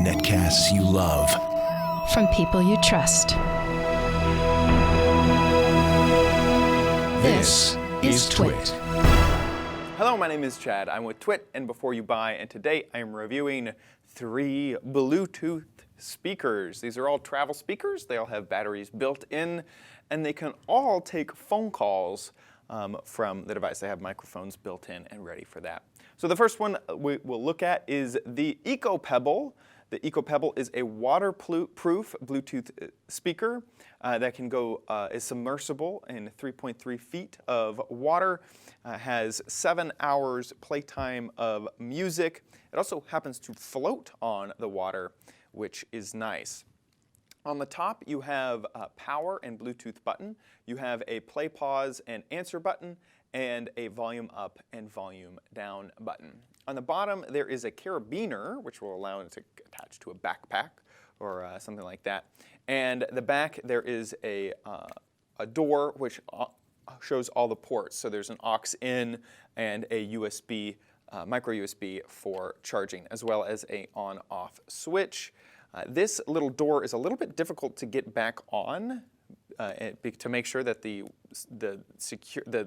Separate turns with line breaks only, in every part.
Netcasts you love.
From people you trust.
This is Twit.
Hello, my name is Chad. I'm with Twit and Before You Buy, and today I am reviewing 3 Bluetooth speakers. These are all travel speakers. They all have batteries built in, and they can all take phone calls from the device. They have microphones built in and ready for that. So the first one we will look at is the EcoPebble. The EcoPebble is a waterproof Bluetooth speaker that can go, is submersible in 3.3 feet of water, has 7 hours playtime of music. It also happens to float on the water, which is nice. On the top, you have a power and Bluetooth button. You have a play, pause, and answer button, and a volume up and volume down button. On the bottom, there is a carabiner, which will allow it to attach to a backpack or something like that. And the back, there is a door which shows all the ports. So there's an aux in and a USB, micro USB for charging, as well as a on-off switch. This little door is a little bit difficult to get back on to make sure that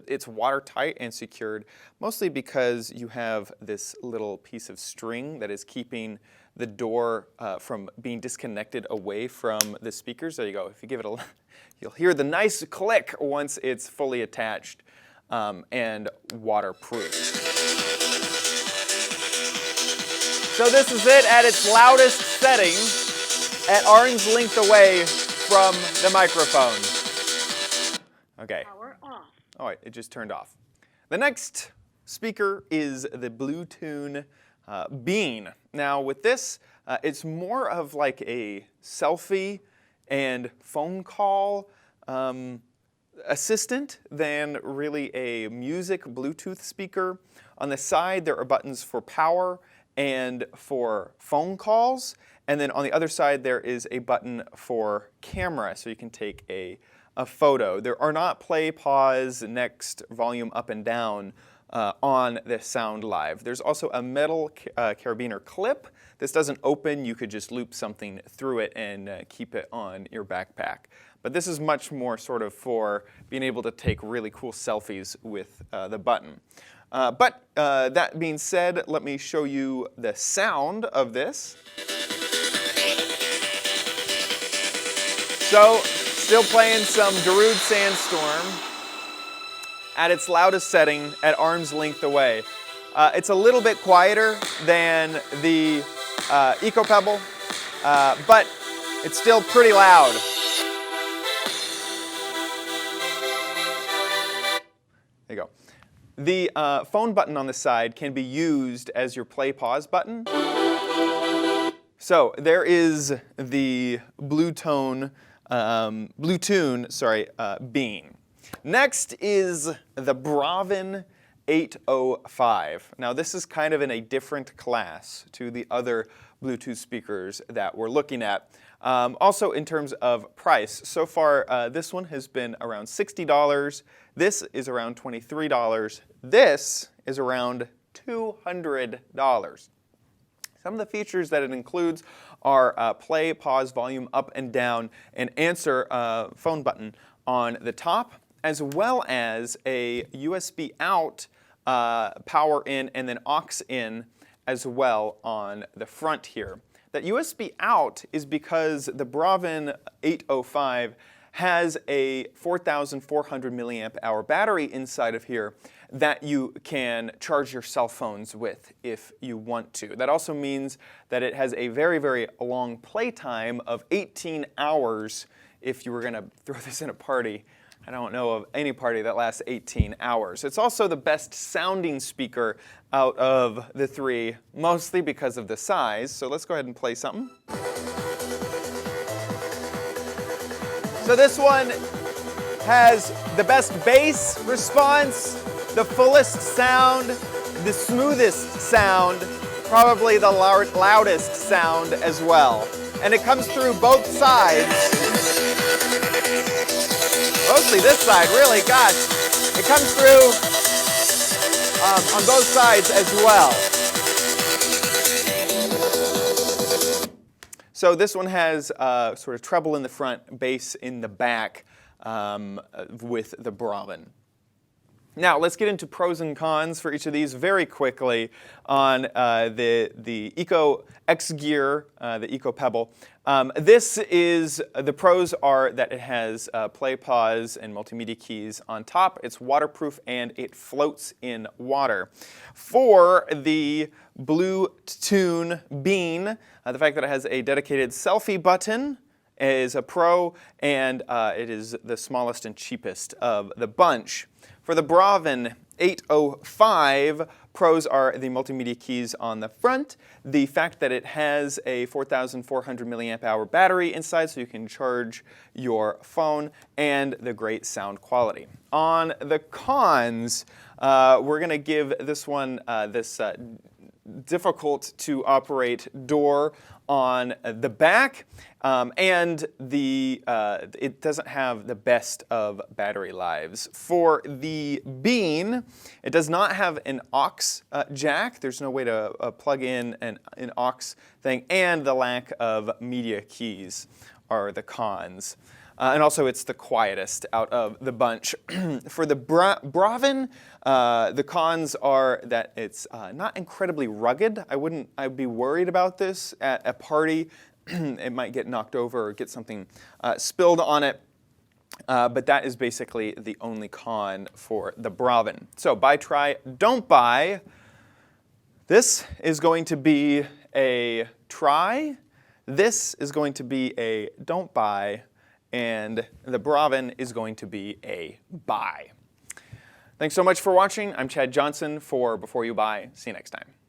it's watertight and secured, mostly because you have this little piece of string that is keeping the door from being disconnected away from the speakers. There you go. If you give it you'll hear the nice click once it's fully attached and waterproof. So this is it at its loudest setting, at arm's length away from the microphone. Okay.
Power off.
All right, it just turned off. The next speaker is the Bluetune Bean. Now with this, it's more of like a selfie and phone call assistant than really a music Bluetooth speaker. On the side, there are buttons for power and for phone calls. And then on the other side, there is a button for camera, so you can take a photo. There are not play, pause, next, volume up and down on the Sound Live. There's also a metal carabiner clip. This doesn't open. You could just loop something through it and keep it on your backpack. But this is much more sort of for being able to take really cool selfies with the button. But that being said, let me show you the sound of this. So, still playing some Darude Sandstorm at its loudest setting at arm's length away. It's a little bit quieter than the EcoPebble, but it's still pretty loud. There you go. The phone button on the side can be used as your play pause button. So there is the Bluetune Bean. Next is the Braven 805. Now this is kind of in a different class to the other Bluetooth speakers that we're looking at. Also in terms of price, so far this one has been around $60. This is around $23. This is around $200. Some of the features that it includes are play, pause, volume up and down, and answer phone button on the top, as well as a USB out, power in, and then aux in as well on the front here. That USB out is because the Braven 805 has a 4,400 milliamp hour battery inside of here that you can charge your cell phones with if you want to. That also means that it has a very, very long playtime of 18 hours if you were going to throw this in a party. I don't know of any party that lasts 18 hours. It's also the best sounding speaker out of the 3, mostly because of the size. So let's go ahead and play something. So this one has the best bass response, the fullest sound, the smoothest sound, probably the loudest sound as well. And it comes through both sides. Mostly this side, really, gosh. It comes through on both sides as well. So this one has sort of treble in the front, bass in the back with the Braven. Now let's get into pros and cons for each of these very quickly on the ECOXGEAR, the EcoPebble. The pros are that it has play, pause, and multimedia keys on top. It's waterproof and it floats in water. For the Bluetune Bean, the fact that it has a dedicated selfie button is a pro, and it is the smallest and cheapest of the bunch. For the Braven 805, pros are the multimedia keys on the front, the fact that it has a 4,400 milliamp hour battery inside so you can charge your phone, and the great sound quality. On the cons, we're going to give this one this difficult to operate door on the back, and it doesn't have the best of battery lives. For the Bean, it does not have an aux jack. There's no way to plug in an aux thing, and the lack of media keys are the cons. And also, it's the quietest out of the bunch. For the Braven, the cons are that it's not incredibly rugged. I'd be worried about this at a party. It might get knocked over or get something spilled on it. But that is basically the only con for the Braven. So buy, try, don't buy. This is going to be a try. This is going to be a don't buy. And the Braven is going to be a buy. Thanks so much for watching. I'm Chad Johnson for Before You Buy. See you next time.